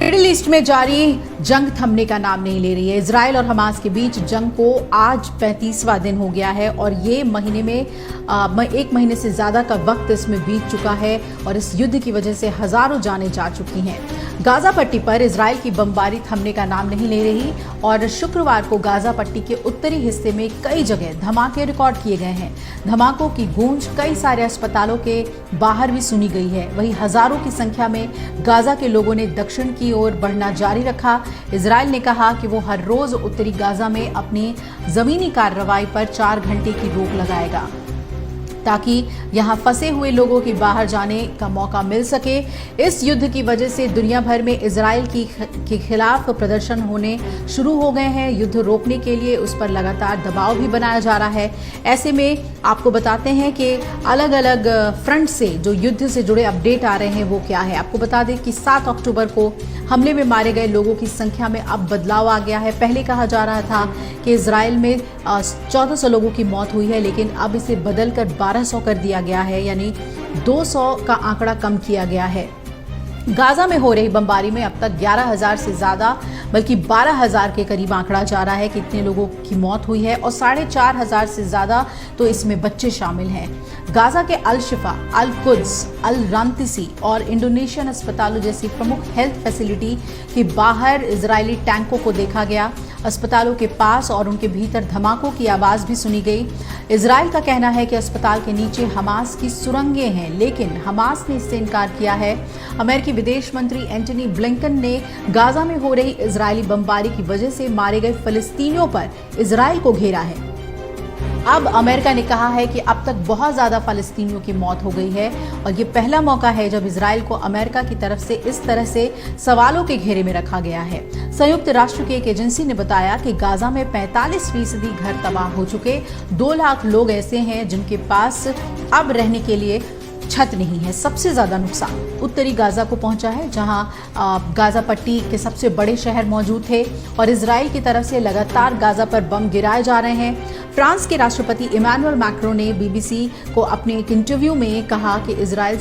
Middle east में जारी जंग थमने का नाम नहीं ले रही है। इजराइल और हमास के बीच जंग को आज 35वां दिन हो गया है और ये महीने में एक महीने से ज्यादा का वक्त इसमें बीत चुका है और इस युद्ध की वजह से हजारों जानें जा चुकी हैं। गाजा पट्टी पर इजराइल की बमबारी थमने का नाम नहीं ले रही और शुक्रवार को गाजा पट्टी के उत्तरी हिस्से में कई जगह धमाके रिकॉर्ड किए गए हैं। धमाकों की गूंज कई सारे अस्पतालों के बाहर भी सुनी गई है। वहीं हजारों की संख्या में गाजा के लोगों ने दक्षिण की ओर बढ़ना जारी रखा। इजराइल ने कहा कि वो हर रोज उत्तरी गाजा में अपनी जमीनी कार्रवाई पर 4 घंटे की रोक लगाएगा ताकि यहां फंसे हुए लोगों की बाहर जाने का मौका मिल सके। इस युद्ध की वजह से दुनिया भर में इजराइल के खिलाफ प्रदर्शन होने शुरू हो गए हैं। युद्ध रोकने के लिए उस पर लगातार दबाव भी बनाया जा रहा है। ऐसे में आपको बताते हैं कि अलग अलग फ्रंट से जो युद्ध से जुड़े अपडेट आ रहे हैं वो क्या है। आपको बता दें कि 7 अक्टूबर को हमले में मारे गए लोगों की संख्या में अब बदलाव आ गया है। पहले कहा जा रहा था कि इजराइल में 1400 लोगों की मौत हुई है, लेकिन अब इसे बदलकर 1200 कर दिया गया है, यानी 200 का आंकड़ा कम किया गया है। गाजा में हो रही बमबारी में अब तक 11,000 से ज्यादा बल्कि 12,000 के करीब आंकड़ा जा रहा है कि इतने लोगों की मौत हुई है और 4,500 से ज्यादा तो इसमें बच्चे शामिल हैं। गाजा के अल शिफा, अल कुद्स, अल रांतिसी और इंडोनेशियन अस्पतालों जैसी प्रमुख हेल्थ फैसिलिटी के बाहर इजरायली टैंकों को देखा गया। अस्पतालों के पास और उनके भीतर धमाकों की आवाज भी सुनी गई। इजराइल का कहना है कि अस्पताल के नीचे हमास की सुरंगें हैं, लेकिन हमास ने इससे इनकार किया है। अमेरिकी विदेश मंत्री एंटनी ब्लिंकन ने गाजा में हो रही इजरायली बमबारी की वजह से मारे गए फिलिस्तीनियों पर इजराइल को घेरा है। अब अमेरिका ने कहा है कि अब तक बहुत ज्यादा फिलिस्तीनियों की मौत हो गई है और ये पहला मौका है जब इजराइल को अमेरिका की तरफ से इस तरह से सवालों के घेरे में रखा गया है। संयुक्त राष्ट्र की एक एजेंसी ने बताया कि गाजा में 45% घर तबाह हो चुके। 2 लाख लोग ऐसे हैं जिनके पास अब रहने के लिए छत नहीं है। सबसे ज्यादा नुकसान उत्तरी गाजा को पहुंचा है, जहां गाजा पट्टी के सबसे बड़े शहर मौजूद थे और इजराइल की तरफ से लगातार गाजा पर बम गिराए जा रहे हैं। फ्रांस के राष्ट्रपति इमैनुअल मैक्रों ने बीबीसी को अपने एक इंटरव्यू में कहा कि इजराइल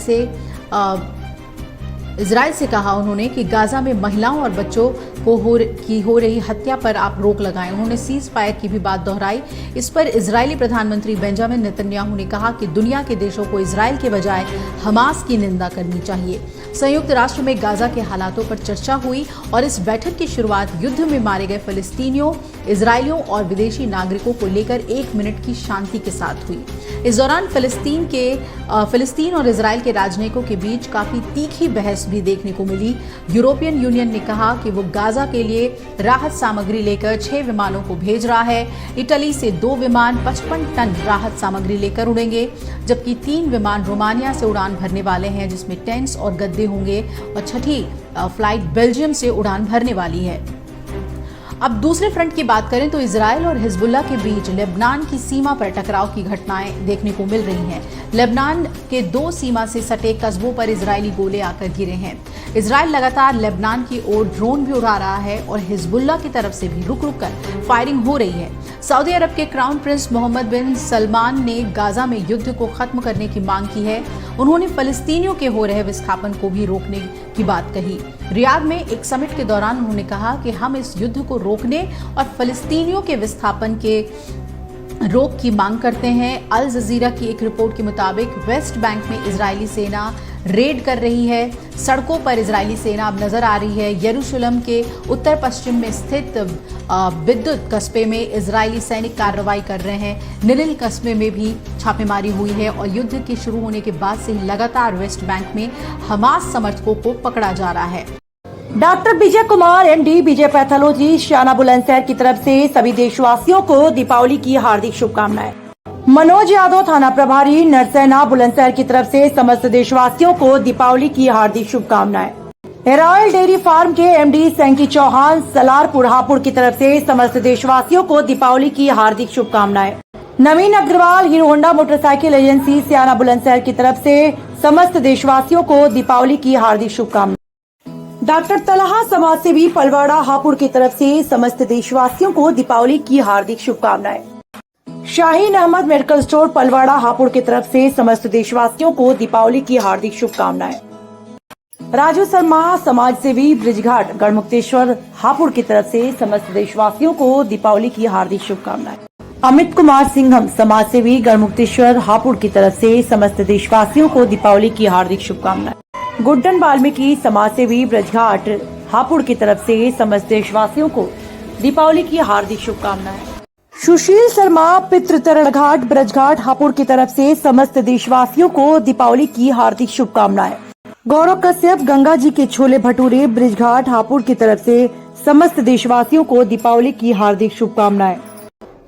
से कहा उन्होंने कि गाजा में महिलाओं और बच्चों को हो रही हत्या पर आप रोक लगाएं। उन्होंने सीज फायर की भी बात दोहराई। इस पर इजरायली प्रधानमंत्री बेंजामिन नेतन्याहू ने कहा कि दुनिया के देशों को इजराइल के बजाय हमास की निंदा करनी चाहिए। संयुक्त राष्ट्र में गाजा के हालातों पर चर्चा हुई और इस बैठक की शुरुआत युद्ध में मारे गए फिलिस्तीनियों, इजरायलियों और विदेशी नागरिकों को लेकर 1 मिनट की शांति के साथ हुई। इस दौरान फिलिस्तीन और इजराइल के राजनयिकों के बीच काफी तीखी बहस भी देखने को मिली। यूरोपियन यूनियन ने कहा कि वो गाजा के लिए राहत सामग्री लेकर 6 विमानों को भेज रहा है। इटली से 2 विमान 55 टन राहत सामग्री लेकर उड़ेंगे, जबकि 3 विमान रोमानिया से उड़ान भरने वाले हैं, जिसमें टेंट्स और गद्दे होंगे और छठी फ्लाइट बेल्जियम से उड़ान भरने वाली है। अब दूसरे फ्रंट की बात करें तो इजराइल और हिजबुल्लाह के बीच लेबनान की सीमा पर टकराव की घटनाएं देखने को मिल रही हैं। लेबनान के 2 सीमा से सटे कस्बों पर इजरायली गोले आकर गिरे हैं। इजराइल लगातार लेबनान की ओर ड्रोन भी उड़ा रहा है और हिजबुल्लाह की तरफ से भी रुक रुक कर फायरिंग हो रही है। सऊदी अरब के क्राउन प्रिंस मोहम्मद बिन सलमान ने गाजा में युद्ध को खत्म करने की मांग की है। उन्होंने फिलिस्तीनियों के हो रहे विस्थापन को भी रोकने की बात कही। रियाद में एक समिट के दौरान उन्होंने कहा कि हम इस युद्ध को रोकने और फिलिस्तीनियों के विस्थापन के रोक की मांग करते हैं। अल जजीरा की एक रिपोर्ट के मुताबिक वेस्ट बैंक में इजरायली सेना रेड कर रही है। सड़कों पर इजरायली सेना अब नजर आ रही है। यरूशलेम के उत्तर पश्चिम में स्थित विद्युत कस्बे में इजरायली सैनिक कार्रवाई कर रहे हैं। निनिल कस्बे में भी छापेमारी हुई है और युद्ध के शुरू होने के बाद से लगातार वेस्ट बैंक में हमास समर्थकों को पकड़ा जा रहा है। डॉक्टर विजय कुमार एमडी विजय पैथोलॉजी शाना बुलंदशहर की तरफ से सभी देशवासियों को दीपावली की हार्दिक शुभकामनाएं। मनोज यादव थाना प्रभारी नरसेना बुलंदशहर की तरफ से समस्त देशवासियों को दीपावली की हार्दिक शुभकामनाएं। रॉयल डेयरी फार्म के एमडी सैंकी चौहान सलारपुर हापुड़ की तरफ से समस्त देशवासियों को दीपावली की हार्दिक शुभकामनाएं। Naveen Agarwal Hero Honda motorcycle agency Siyana Bulandshahr की तरफ से समस्त देशवासियों को दीपावली की हार्दिक शुभकामनाएं। डॉक्टर तलहा समाज सेवी पलवाड़ा हापुड़ की तरफ से समस्त देशवासियों को दीपावली की हार्दिक शुभकामनाएं। शाहीन अहमद मेडिकल स्टोर पलवाड़ा हापुड़ की तरफ से समस्त देशवासियों को दीपावली की हार्दिक शुभकामनाएं। राजू शर्मा समाज सेवी ब्रिजघाट गढ़मुक्तेश्वर हापुड़ की तरफ से समस्त देशवासियों को दीपावली की हार्दिक शुभकामनाएं। अमित कुमार सिंघम समाज सेवी गढ़मुक्तेश्वर हापुड़ की तरफ से समस्त देशवासियों को दीपावली की हार्दिक शुभकामनाएं। गुड्डन वाल्मीकि समाज सेवी ब्रिजघाट हापुड़ की तरफ से समस्त देशवासियों को दीपावली की हार्दिक शुभकामनाएं। सुशील शर्मा पितृतरण घाट ब्रजघाट हापुड़ की तरफ से समस्त देशवासियों को दीपावली की हार्दिक शुभकामनाएं। गौरव कश्यप गंगा जी के छोले भटूरे ब्रिजघाट हापुड़ की तरफ से समस्त देशवासियों को दीपावली की हार्दिक शुभकामनाएं।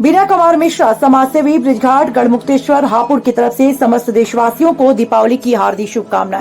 बीना कुमार मिश्रा समाज सेवी ब्रिजघाट गढ़मुक्तेश्वर हापुड़ की तरफ से समस्त देशवासियों को दीपावली की हार्दिक शुभकामनाएं।